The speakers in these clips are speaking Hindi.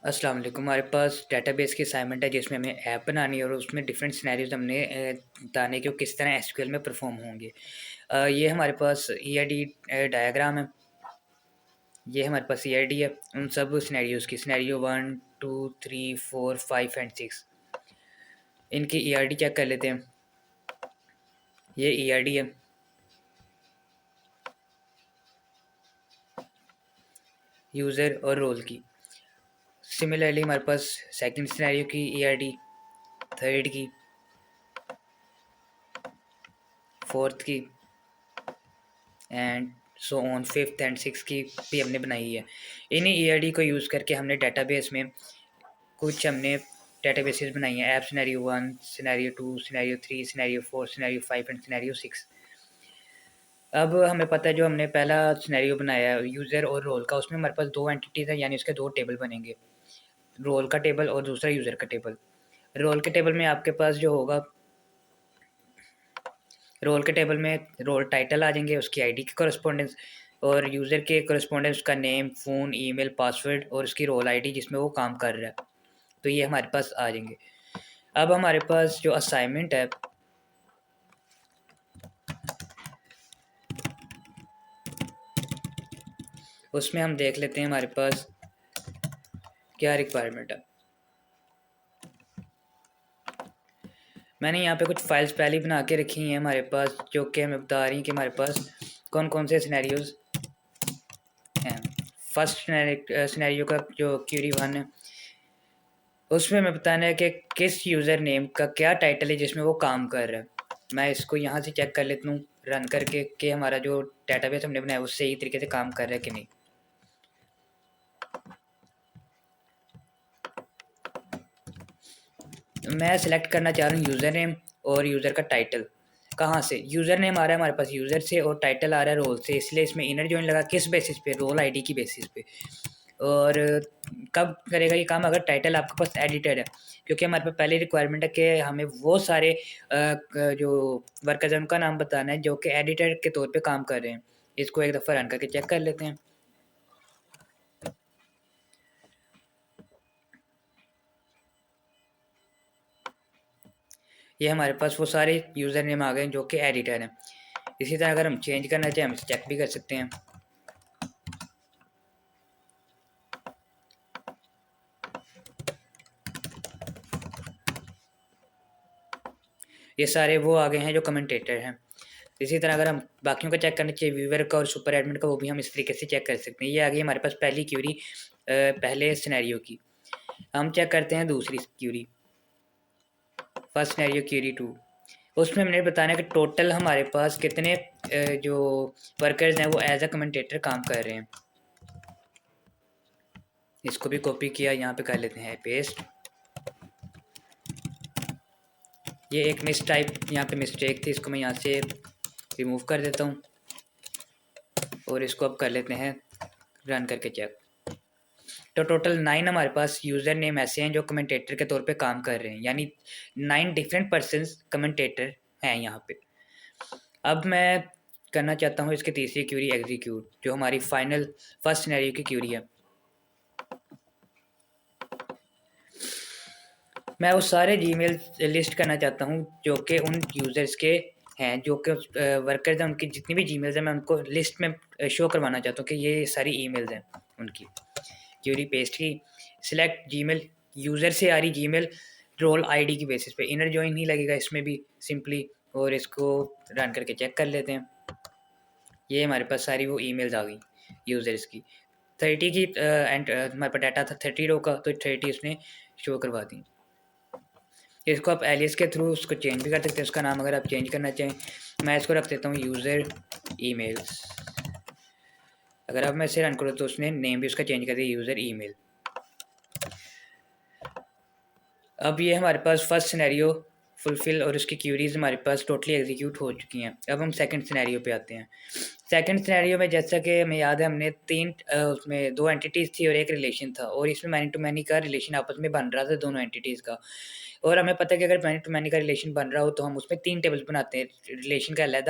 अस्सलाम वालेकुम। हमारे पास डेटाबेस की असाइनमेंट है जिसमें हमें ऐप बनानी है और उसमें डिफरेंट सिनेरियोज़ हमने बताने कि वो किस तरह एसक्यूएल में परफॉर्म होंगे। ये हमारे पास ईआरडी डायग्राम है। ये हमारे पास ईआरडी है उन सब सिनेरियोज़ की, सिनेरियो 1, 2, 3, 4, 5 एंड 6। इनकी ईआरडी चेक कर लेते हैं। ये ईआरडी है। यूज़र और रोल की। सिमिलरली हमारे पास सेकंड सिनेरियो की ईआरडी, थर्ड की, फोर्थ की and so on, fifth and six की भी हमने बनाई है। इन्हीं ईआरडी को यूज़ करके हमने डेटाबेस में कुछ हमने डेटाबेसेस बनाई हैं। App scenario 1, scenario 2, scenario 3, scenario 4, scenario 5 and scenario 6। अब हमें पता है जो हमने पहला सिनेरियो बनाया है यूज़र और रोल का, उसमें हमारे पास दो एंटिटीज़ हैं, यानी उसके दो टेबल बनेंगे, रोल का टेबल और दूसरा यूज़र का टेबल। रोल के टेबल में आपके पास जो होगा, रोल के टेबल में रोल टाइटल आ जाएंगे, उसकी आईडी की कॉरेस्पॉन्डेंस, और यूज़र के कॉरेस्पॉन्डेंस उसका नेम, फ़ोन, ईमेल, पासवर्ड और उसकी रोल आईडी जिसमें वो काम कर रहा है। तो ये हमारे पास आ जाएंगे। अब हमारे पास जो असाइनमेंट है, उसमें हम देख लेते हैं हमारे पास क्या रिक्वायरमेंट है। मैंने यहाँ पे कुछ फाइल्स पहले ही बना के रखी हैं हमारे पास, जो कि हमें बता रही हैं कि हमारे पास कौन कौन से सिनेरियोज हैं। फर्स्ट सिनेरियो का जो क्यूरी 1 है, उसमें हमें बताना है कि किस यूज़र नेम का क्या टाइटल है जिसमें वो काम कर रहा है। मैं इसको यहाँ से चेक कर लेता हूँ रन करके कि हमारा जो डेटाबेस हमने बनाया वो सही तरीके से काम कर रहा है कि नहीं। मैं सिलेक्ट करना चाह रहा हूँ यूज़र नेम और यूज़र का टाइटल। कहाँ से? यूज़र नेम आ रहा है हमारे पास यूज़र से और टाइटल आ रहा है रोल से, इसलिए इसमें इनर जॉइन लगा। किस बेसिस पे? रोल आईडी की बेसिस पे। और कब करेगा ये काम? अगर टाइटल आपके पास एडिटेड है, क्योंकि हमारे पास पहले रिक्वायरमेंट है कि हमें वो सारे जो वर्कर्स हैं उनका नाम बताना है जो कि एडिटेड के तौर पे काम कर रहे हैं। इसको एक दफ़ा रन करके चेक कर लेते हैं। ये हमारे पास वो सारे यूज़र नेम आ गए जो कि एडिटर हैं। इसी तरह अगर हम चेंज करना चाहें हम इसे चेक भी कर सकते हैं। ये सारे वो आ गए हैं जो कमेंटेटर हैं। इसी तरह अगर हम बाकियों का चेक करना चाहिए, व्यूअर का और सुपर एडमिन का, वो भी हम इस तरीके से चेक कर सकते हैं। ये आ गई हमारे पास पहली क्यूरी पहले सिनेरियो की। हम चेक करते हैं दूसरी क्यूरी, फर्स्ट सिनेरियो क्यूरी 2। उसमें हमने बताना है कि टोटल हमारे पास कितने जो वर्कर्स हैं वो एज अ कमेंटेटर काम कर रहे हैं। इसको भी कॉपी किया, यहाँ पे कर लेते हैं पेस्ट। ये एक मिस टाइप यहाँ पे मिस्टेक थी, इसको मैं यहाँ से रिमूव कर देता हूँ और इसको अब कर लेते हैं रन करके चेक। तो टोटल 9 हमारे पास यूज़र नेम ऐसे हैं जो कमेंटेटर के तौर पे काम कर रहे हैं, यानी 9 डिफरेंट पर्सन्स कमेंटेटर हैं यहाँ पे। अब मैं करना चाहता हूँ इसकी तीसरी क्यूरी एग्जीक्यूट, जो हमारी फाइनल फर्स्ट सिनेरियो की क्यूरी है। मैं वो सारे जीमेल लिस्ट करना चाहता हूँ जो कि उन यूज़र्स के हैं, जो कि वर्कर्स हैं, उनकी जितनी भी जीमेल्स हैं मैं उनको लिस्ट में शो करवाना चाहता हूँ कि ये सारी ईमेल्स हैं उनकी। क्यूरी पेस्ट की, सिलेक्ट जीमेल, यूज़र से आ रही जीमेल रोल आईडी की बेसिस पे, इनर जॉइन ही लगेगा इसमें भी सिंपली। और इसको रन करके चेक कर लेते हैं। ये हमारे पास सारी वो ईमेल्स आ गई यूज़र्स की। 30 की एंड हमारे पास डाटा था 30 रो का, तो 30 उसने शो करवा दी। इसको आप एलियस के थ्रू उसको चेंज भी कर सकते हैं, उसका नाम अगर आप चेंज करना चाहें। मैं इसको रख देता हूँ यूज़र ईमेल्स। अगर अब मैं इसे रन करूँ तो उसने नेम भी उसका चेंज कर दिया, यूज़र ईमेल। अब ये हमारे पास फर्स्ट सिनेरियो फुलफ़िल और उसकी क्यूरीज़ हमारे पास टोटली एग्जीक्यूट हो चुकी हैं। अब हम सेकंड सिनेरियो पे आते हैं। सेकंड सिनेरियो में जैसा कि हमें याद है, हमने 3 उसमें 2 एंटिटीज़ थी और 1 रिलेशन था, और इसमें मैनी टू मैनी का रिलेशन आपस में बन रहा था दोनों एंटिटीज़ का। और हमें पता है कि अगर मैनी टू मैनी का रिलेशन बन रहा हो तो हम उसमें 3 टेबल्स बनाते हैं, रिलेशन का अलग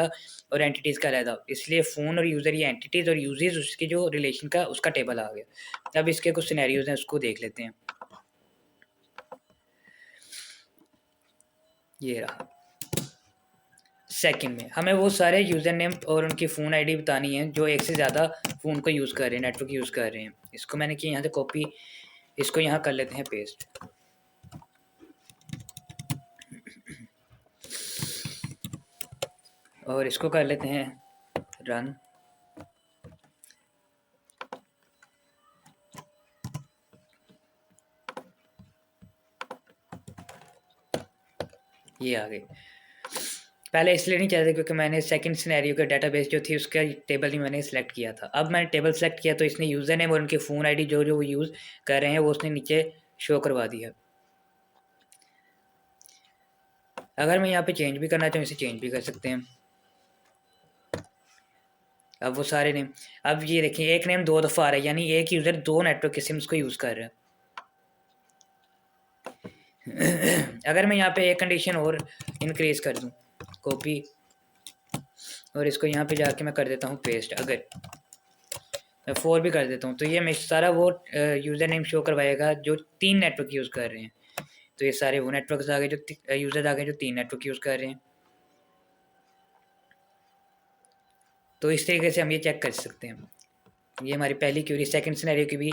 और एंटिटीज़ का अलग। इसलिए फ़ोन और यूज़र ये एंटिटीज़ और यूज़ेज़ उसके जो रिलेशन का उसका टेबल आ गया। अब इसके कुछ सिनेरियोज़ हैं, उसको देख लेते हैं। ये रहा। सेकंड में हमें वो सारे यूज़र नेम और उनकी फ़ोन आईडी बतानी है जो एक से ज़्यादा फ़ोन को यूज़ कर रहे हैं, नेटवर्क यूज़ कर रहे हैं। इसको मैंने किया यहाँ से कॉपी, इसको यहाँ कर लेते हैं पेस्ट। और इसको कर लेते हैं रन। ये आ गई। पहले इसलिए नहीं चाहते क्योंकि मैंने सेकंड सिनेरियो का डेटाबेस जो थी उसका टेबल ही मैंने सेलेक्ट किया था। अब मैंने टेबल सेलेक्ट किया तो इसने यूज़र नेम और उनकी फ़ोन आईडी जो वो यूज़ कर रहे हैं वो उसने नीचे शो करवा दिया। अगर मैं यहाँ पे चेंज भी करना चाहूँ, इसे चेंज भी कर सकते हैं। अब वो सारे नेम, अब ये देखिए एक नेम 2 दफ़ा आ रहा है, यानी एक यूज़र 2 नेटवर्क के सिम्स को यूज़ कर रहा है। अगर मैं यहाँ पे एक कंडीशन और इंक्रीज़ कर दूँ, कॉपी, और इसको यहाँ पे जाके मैं कर देता हूँ पेस्ट, अगर मैं 4 भी कर देता हूँ तो ये मैं सारा वो यूज़र नेम शो करवाएगा जो 3 नेटवर्क यूज़ कर रहे हैं। तो ये सारे वो नेटवर्क्स आ गए जो यूज़र्स आ गए जो 3 नेटवर्क यूज़ कर रहे हैं। तो इस तरीके से हम ये चेक कर सकते हैं। ये हमारी पहली क्यूरी सेकंड सिनेरियो की भी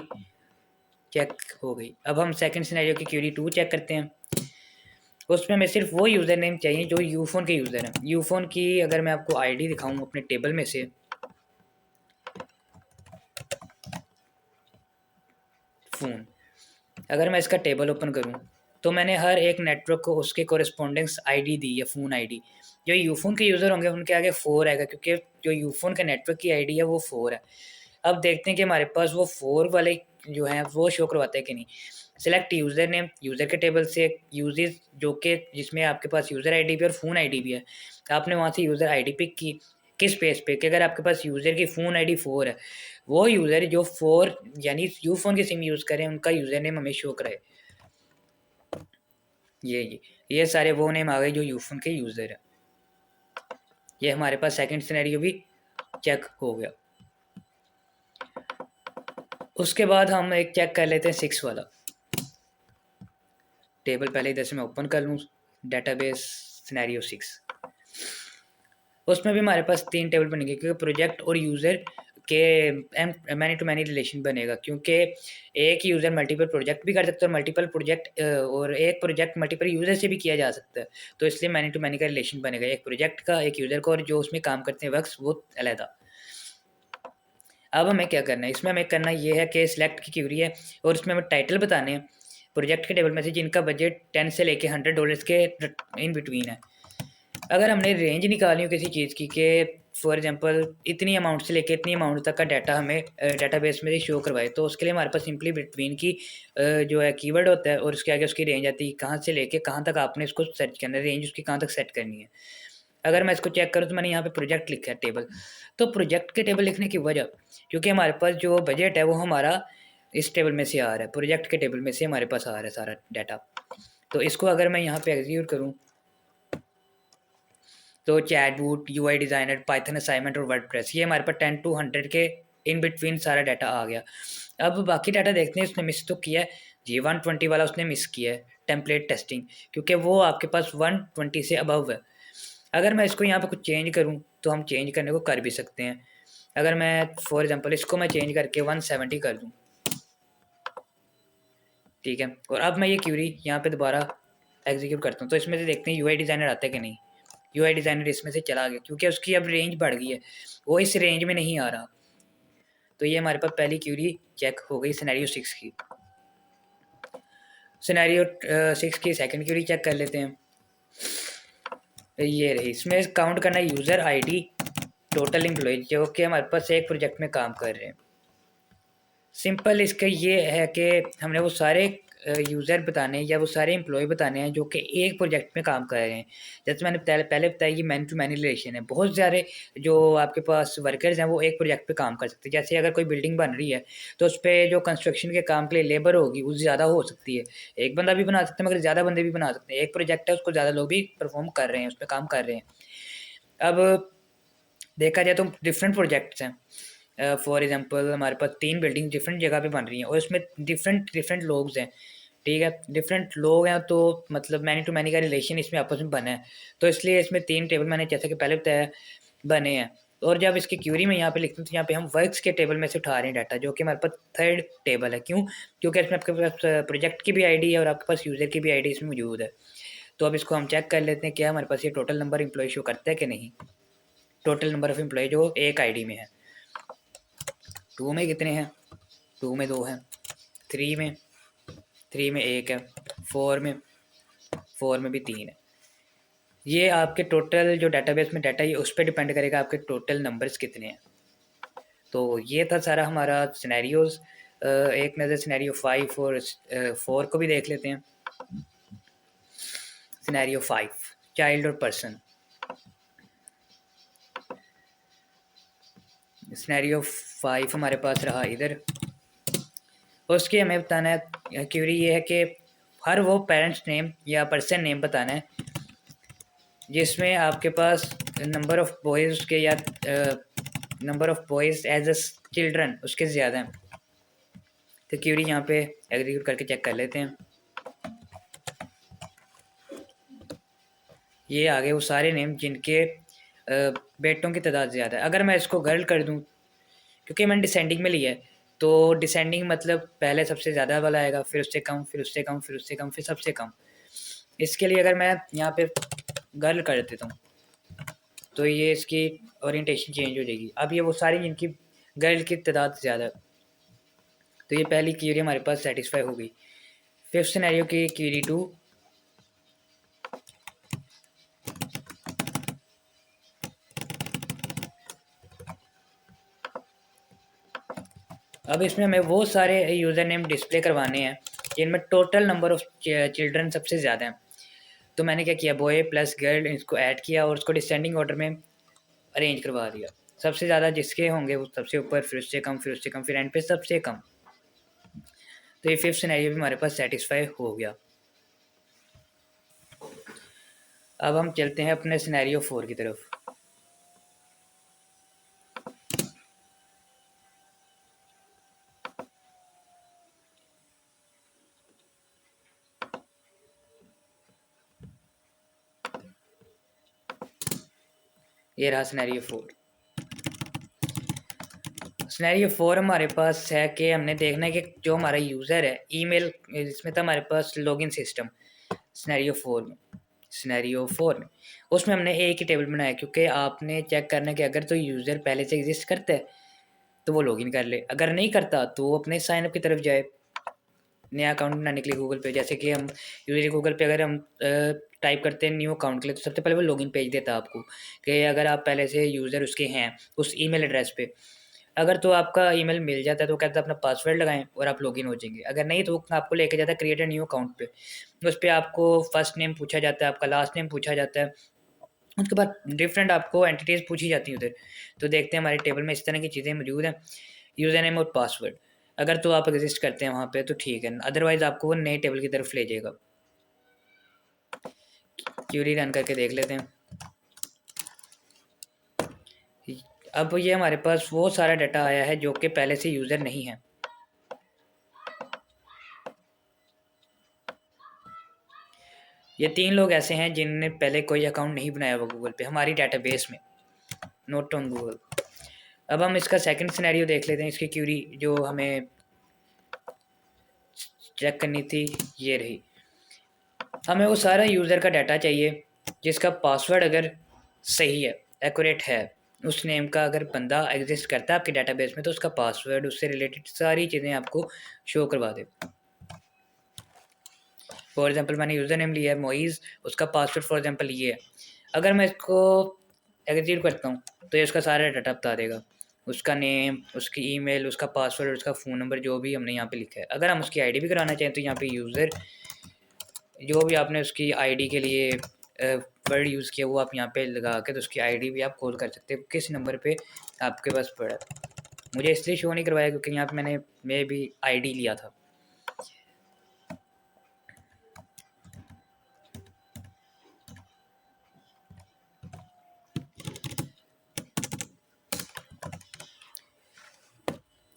चेक हो गई। अब हम सेकंड सिनेरियो की क्यूरी 2 चेक करते हैं। उसमें हमें सिर्फ वो यूज़र नेम चाहिए जो यूफोन के यूज़र हैं। यूफोन की अगर मैं आपको आईडी दिखाऊं अपने टेबल में से, फ़ोन, अगर मैं इसका टेबल ओपन करूं तो मैंने हर एक नेटवर्क को उसके कोरेस्पोंडेंस आईडी दी है, फ़ोन आईडी। जो यूफोन के यूज़र होंगे उनके आगे 4 आएगा क्योंकि जो यूफोन के नेटवर्क की आईडी है वो 4 है। अब देखते हैं कि हमारे पास वो 4 वाले जो हैं वो शो करवाते हैं कि नहीं। सेलेक्ट यूज़र नेम, यूज़र के टेबल से यूजेस जो कि जिसमें आपके पास यूज़र आईडी भी और फ़ोन आईडी भी है। आपने वहाँ से यूज़र आईडी पिक की, किस बेस पे कि अगर आपके पास यूज़र की फ़ोन आईडी 4 है, वो यूज़र जो 4 यानी यूफ़ोन की सिम यूज़ करें उनका यूज़र नेम हमें शो कराए। ये सारे वो नेम आ गए जो यूफ़ोन के यूज़र हैं। ये हमारे पास सेकंड सिनेरियो भी चेक हो गया। उसके बाद हम एक चेक कर लेते हैं 6 वाला टेबल। पहले इधर से मैं ओपन कर लूँ डेटाबेस सिनेरियो 6। उसमें भी हमारे पास 3 टेबल बनेंगे क्योंकि प्रोजेक्ट और यूज़र के मैनी टू मैनी रिलेशन बनेगा, क्योंकि एक यूज़र मल्टीपल प्रोजेक्ट भी कर सकता है और मल्टीपल प्रोजेक्ट और एक प्रोजेक्ट मल्टीपल यूज़र से भी किया जा सकता है। तो इसलिए मैनी टू मैनी का रिलेशन बनेगा, एक प्रोजेक्ट का, एक यूज़र का, और जो उसमें काम करते हैं वर्क्स वो अलग। अब हमें क्या करना है, इसमें हमें करना ये है कि सिलेक्ट की क्यूरी है और इसमें हमें टाइटल बताने हैं प्रोजेक्ट के टेबल में से जिनका बजट 10 से लेके $100 के इन बिटवीन है। अगर हमने रेंज निकालनी हो किसी चीज़ की कि फॉर एग्जांपल इतनी अमाउंट से लेके इतनी अमाउंट तक का डाटा हमें डेटाबेस में से शो करवाए, तो उसके लिए हमारे पास सिंपली बिटवीन की जो है कीवर्ड होता है और उसके आगे उसकी रेंज आती है, कहाँ से लेके कहाँ तक आपने इसको सर्च करना है, रेंज उसकी कहाँ तक सेट करनी है। अगर मैं इसको चेक करूँ तो मैंने यहाँ पे प्रोजेक्ट लिखा है टेबल। तो प्रोजेक्ट के टेबल लिखने की वजह, क्योंकि हमारे पास जो बजट है वो हमारा इस टेबल में से आ रहा है, प्रोजेक्ट के टेबल में से हमारे पास आ रहा है सारा डाटा। तो इसको अगर मैं यहाँ पे एग्जीक्यूट करूँ तो chatbot, UI designer, Python assignment और वर्डप्रेस, ये हमारे पास 10 to 100 के इन बिटवीन सारा डाटा आ गया। अब बाकी डाटा देखते हैं, उसने मिस तो किया है, जी 120 वाला उसने मिस किया है, टेम्पलेट टेस्टिंग, क्योंकि वो आपके पास 120 से अबव है। अगर मैं इसको यहाँ पे कुछ चेंज करूँ तो हम चेंज करने को कर भी सकते हैं। अगर मैं फॉर एग्जांपल इसको मैं चेंज करके 170 कर दूँ, ठीक है, और अब मैं ये क्यूरी यहाँ पे दोबारा एग्जीक्यूट करता हूँ तो इसमें से देखते हैं यूआई डिज़ाइनर आता है कि नहीं। यूआई डिज़ाइनर इसमें से चला गया क्योंकि उसकी अब रेंज बढ़ गई है, वो इस रेंज में नहीं आ रहा। तो ये हमारे पास पहली क्यूरी चेक हो गई सिनेरियो 6 की। सिनेरियो 6 की सेकंड क्यूरी चेक कर लेते हैं। ये रही, इसमें काउंट करना है यूज़र आईडी, टोटल एम्प्लॉय जो कि हमारे पास एक प्रोजेक्ट में काम कर रहे हैं। सिंपल इसका ये है कि हमने वो सारे यूज़र बताने या वो सारे एम्प्लॉय बताने हैं जो कि एक प्रोजेक्ट में काम कर रहे हैं। जैसे मैंने पहले बताया ये मैन टू मैन रिलेशन है। बहुत सारे जो आपके पास वर्कर्स हैं वो एक प्रोजेक्ट पे काम कर सकते हैं। जैसे अगर कोई बिल्डिंग बन रही है तो उस पे जो कंस्ट्रक्शन के काम के लिए लेबर होगी वो ज़्यादा हो सकती है। एक बंदा भी बना सकते हैं मगर ज़्यादा बंदे भी बना सकते हैं। एक प्रोजेक्ट है उसको ज़्यादा लोग भी परफ़ॉर्म कर रहे हैं, उस पे काम कर रहे हैं। अब देखा जाए तो डिफरेंट प्रोजेक्ट्स हैं। फॉर एग्जांपल हमारे पास 3 बिल्डिंग डिफरेंट जगह पे बन रही हैं और उसमें डिफरेंट डिफरेंट लोग हैं, ठीक है? डिफरेंट लोग हैं तो मतलब मैनी टू मैनी का रिलेशन इसमें आपस में बना है। तो इसलिए इसमें 3 टेबल मैंने जैसा कि पहले बताया बने हैं। और जब इसकी क्वेरी में यहाँ पे लिखते हैं तो यहाँ पे हम वर्क्स के टेबल में से उठा रहे हैं डाटा जो कि हमारे पास थर्ड टेबल है। क्यों? क्योंकि इसमें आपके पास प्रोजेक्ट की भी आईडी है और आपके पास यूज़र की भी आईडी इसमें मौजूद है। तो अब इसको हम चेक कर लेते हैं क्या हमारे पास ये टोटल नंबर एम्प्लॉय शो करता है कि नहीं। टोटल नंबर ऑफ एम्प्लॉय जो एक आईडी में है। 2 में कितने हैं? 2 में 2 हैं, 3 में 1 है, 4 में भी 3 है। ये आपके टोटल जो डाटाबेस में डाटा है उस पर डिपेंड करेगा आपके टोटल नंबर्स कितने हैं। तो ये था सारा हमारा सिनेरियोज। एक नज़र सिनेरियो 5 और 4 को भी देख लेते हैं। सिनेरियो 5 चाइल्ड और पर्सन। सिनेरियो 5 हमारे पास रहा इधर। उसके हमें बताना है क्वेरी ये है कि हर वो पेरेंट्स नेम या पर्सन नेम बताना है जिसमें आपके पास नंबर ऑफ बॉयज़ के या number of boys as a children उसके ज़्यादा हैं। तो क्वेरी यहाँ पे एग्जीक्यूट करके चेक कर लेते हैं। ये आगे वो सारे नेम जिनके बेटों की तादाद ज़्यादा है। अगर मैं इसको गर्ल कर दूँ क्योंकि मैंने डिसेंडिंग में लिया है तो डिसेंडिंग मतलब पहले सबसे ज़्यादा वाला आएगा, फिर उससे कम, फिर उससे कम, फिर उससे कम, फिर सबसे कम। इसके लिए अगर मैं यहाँ पे गर्ल कर देता हूँ तो ये इसकी ओरिएंटेशन चेंज हो जाएगी। अब ये वो सारी जिनकी गर्ल की तादाद ज़्यादा है। तो ये पहली क्वेरी हमारे पास सेटिस्फाई हो गई। फिफ्थ सिनेरियो की क्वेरी 2। अब इसमें हमें वो सारे यूज़र नेम डिस्प्ले करवाने हैं जिनमें टोटल नंबर ऑफ चिल्ड्रन सबसे ज़्यादा हैं। तो मैंने क्या किया, बॉय प्लस गर्ल इसको ऐड किया और उसको डिसेंडिंग ऑर्डर में अरेंज करवा दिया। सबसे ज़्यादा जिसके होंगे वो सबसे ऊपर, फिर उससे कम, फिर उससे कम, फिर एंड पे सबसे कम। तो ये फिफ्थ सिनेरियो भी हमारे पास सेटिस्फाई हो गया। अब हम चलते हैं अपने सिनेरियो 4 की तरफ। ये रहा सिनेरियो 4। सिनेरियो 4 हमारे पास है कि हमने देखना है कि जो हमारा यूज़र है ईमेल, इसमें था हमारे पास लॉगिन सिस्टम सिनेरियो 4 में उसमें हमने एक ही टेबल बनाया क्योंकि आपने चेक करना है कि अगर तो यूज़र पहले से एग्जिस्ट करता है तो वो लॉगिन कर ले, अगर नहीं करता तो वो अपने साइनअप की तरफ जाए नया अकाउंट बनाने के लिए गूगल पे। जैसे कि हम यूजली गूगल पे अगर हम टाइप करते हैं न्यू अकाउंट के लिए तो सबसे पहले वो लॉगिन पेज देता है आपको कि अगर आप पहले से यूज़र उसके हैं उस ईमेल एड्रेस पे। अगर तो आपका ईमेल मिल जाता है तो कहता है अपना पासवर्ड लगाएं और आप लॉगिन हो जाएंगे। अगर नहीं तो वो आपको लेके जाता है क्रिएट अ न्यू अकाउंट पे। उस पर आपको फर्स्ट नेम पूछा जाता है, आपका लास्ट नेम पूछा जाता है, उसके बाद डिफरेंट आपको एंटिटीज़ पूछी जाती हैं उधर। तो देखते हैं हमारे टेबल में इस तरह की चीज़ें मौजूद हैं, यूज़र नेम और पासवर्ड। अगर तो आप एग्जिस्ट करते हैं वहाँ पे तो ठीक है, अदरवाइज़ आपको वो नए टेबल की तरफ ले जाएगा। क्यूरी रन करके देख लेते हैं। अब ये हमारे पास वो सारा डाटा आया है जो कि पहले से यूज़र नहीं है। ये 3 लोग ऐसे हैं जिनने पहले कोई अकाउंट नहीं बनाया हुआ गूगल पे हमारी डेटाबेस में, नोट ऑन गूगल। अब हम इसका सेकंड सिनेरियो देख लेते हैं। इसकी क्यूरी जो हमें चेक करनी थी ये रही। हमें वो सारा यूज़र का डाटा चाहिए जिसका पासवर्ड अगर सही है, एक्यूरेट है, उस नेम का अगर बंदा एग्जिस्ट करता है आपके डाटाबेस में तो उसका पासवर्ड, उससे रिलेटेड सारी चीज़ें आपको शो करवा दे। फॉर एग्जांपल मैंने यूज़र नेम लिया है मोइज़, उसका पासवर्ड फॉर एग्जांपल ये है। अगर मैं इसको एग्जीक्यूट करता हूँ तो ये उसका सारा डाटा बता देगा। उसका नेम, उसकी ईमेल, उसका पासवर्ड, उसका फ़ोन नंबर जो भी हमने यहाँ पे लिखा है। अगर हम उसकी आईडी भी कराना चाहें तो यहाँ पे यूज़र जो भी आपने उसकी आईडी के लिए वर्ड यूज़ किया वो आप यहाँ पे लगा के तो उसकी आईडी भी आप कॉल कर सकते हो किस नंबर पे आपके पास पड़ा है। मुझे इसलिए शो नहीं करवाया क्योंकि यहाँ पे मैं भी आईडी लिया था।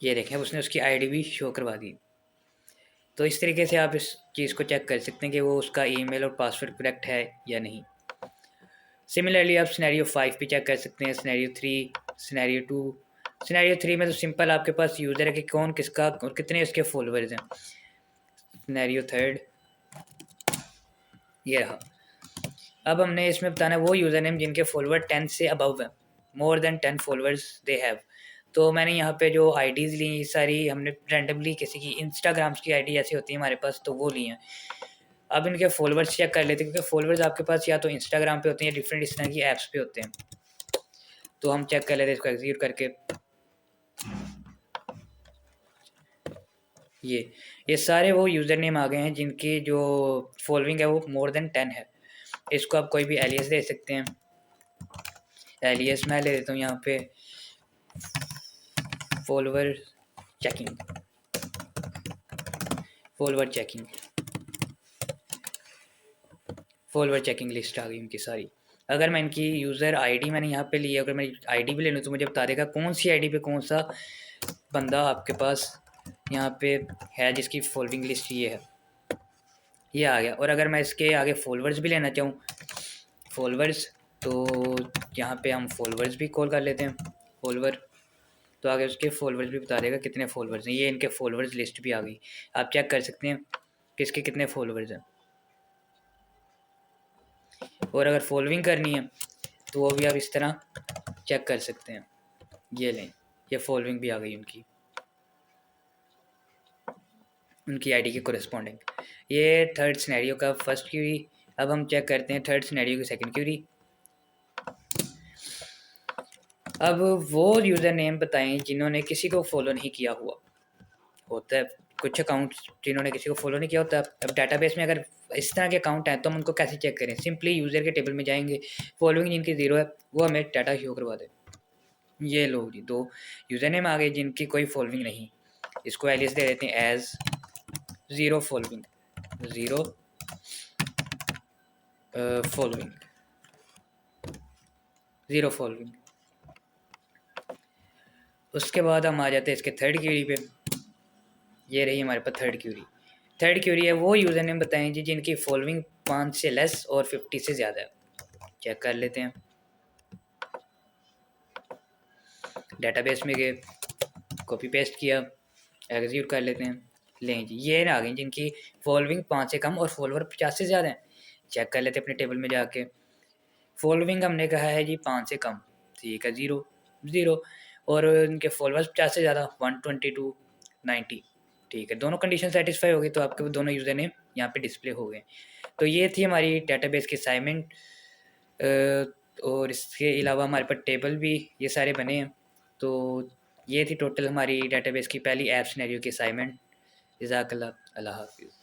ये देखें उसने उसकी आईडी भी शो करवा दी। तो इस तरीके से आप इस चीज़ को चेक कर सकते हैं कि वो उसका ईमेल और पासवर्ड करेक्ट है या नहीं। सिमिलरली आप सिनेरियो 5 भी चेक कर सकते हैं, सिनेरियो 3, सिनेरियो 2। सिनेरियो 3 में तो सिंपल आपके पास यूज़र है कि कौन किसका और कितने उसके फॉलोअर्स हैं। सिनेरियो 3 ये रहा। अब हमने इसमें बताना है वो यूज़र नेम जिनके फॉलोअर 10 से अबव हैं, more than 10 followers they have. तो मैंने यहाँ पे जो आईडीज़ ली सारी हमने रैंडमली किसी की इंस्टाग्राम्स की आईडी ऐसी होती है हमारे पास तो वो ली हैं। अब इनके फॉलोअर्स चेक कर लेते हैं क्योंकि फॉलोअर्स आपके पास या तो इंस्टाग्राम पे होते हैं या डिफरेंट इस तरह की ऐप्स पे होते हैं। तो हम चेक कर लेते हैं इसको एग्जीक्यूट करके। ये सारे वो यूज़र नेम आ गए हैं जिनकी जो फॉलोइंग है वो मोर देन 10 है। इसको आप कोई भी एलियस दे सकते हैं। एलियस मैं ले देता हूँ यहाँ पे follower checking, follower checking, follower checking list आ गई उनकी सारी। अगर मैं इनकी यूज़र आईडी मैंने यहाँ पे ली है, अगर मैं आईडी भी ले लूँ तो मुझे बता देगा कौन सी आईडी पे कौन सा बंदा आपके पास यहाँ पे है जिसकी फॉलोइंग लिस्ट ये है, ये आ गया। और अगर मैं इसके आगे फॉलोअर्स भी लेना चाहूँ फॉलोअर्स तो यहाँ पे हम फॉलोअर्स भी कॉल कर लेते हैं फॉलोअर, तो आगे उसके फॉलोअर्स भी बता देगा कितने फॉलोअर्स हैं। ये इनके फॉलोअर्स लिस्ट भी आ गई, आप चेक कर सकते हैं किसके कितने फॉलोअर्स हैं। और अगर फॉलोइंग करनी है तो वो भी आप इस तरह चेक कर सकते हैं। ये लें, ये फॉलोइंग भी आ गई उनकी आईडी के कोरेस्पॉन्डिंग। ये थर्ड सिनेरियो का फर्स्ट क्यूरी। अब हम चेक करते हैं थर्ड सिनेरियो की सेकंड क्यूरी। अब वो यूज़र नेम बताएं जिन्होंने किसी को फॉलो नहीं किया हुआ होता है। कुछ अकाउंट्स जिन्होंने किसी को फॉलो नहीं किया होता। अब डाटाबेस में अगर इस तरह के अकाउंट हैं तो हम उनको कैसे चेक करें? सिंपली यूज़र के टेबल में जाएंगे, फॉलोइंग जिनकी 0 है वो हमें डाटा शो करवा दे। ये लोग जी 2 यूज़र नेम आ गए जिनकी कोई फॉलोइंग नहीं। इसको एलियस दे देते हैं एज 0 फॉलोइंग, 0 फॉलोइंग, 0 फॉलोइंग। उसके बाद हम आ जाते हैं इसके थर्ड क्यूरी पे। ये रही हमारे पास थर्ड क्यूरी। थर्ड क्यूरी है वो यूज़र नेम बताएं जी जिनकी फॉलोइंग 5 से लेस और 50 से ज़्यादा है। चेक कर लेते हैं, डाटाबेस में गए, कॉपी पेस्ट किया, एग्जीक्यूट कर लेते हैं। लें जी ये आ गई जिनकी फॉलोइंग 5 से कम और फॉलोअर 50 से ज़्यादा हैं। चेक कर लेते हैं अपने टेबल में जाके। फॉलोइंग हमने कहा है जी 5 से कम, ठीक है 0 0। और इनके फॉलोअर्स 50 से ज़्यादा 122 90, ठीक है। दोनों कंडीशन सेटिस्फाई हो गई तो आपके दोनों यूज़र नेम यहाँ पे डिस्प्ले हो गए। तो ये थी हमारी डाटाबेस की असाइनमेंट। और इसके अलावा हमारे पास टेबल भी ये सारे बने हैं। तो ये थी टोटल हमारी डाटाबेस की पहली ऐप सिनेरियो की असाइनमेंट। जज़ाकल्लाह, अल्लाह हाफ़िज़।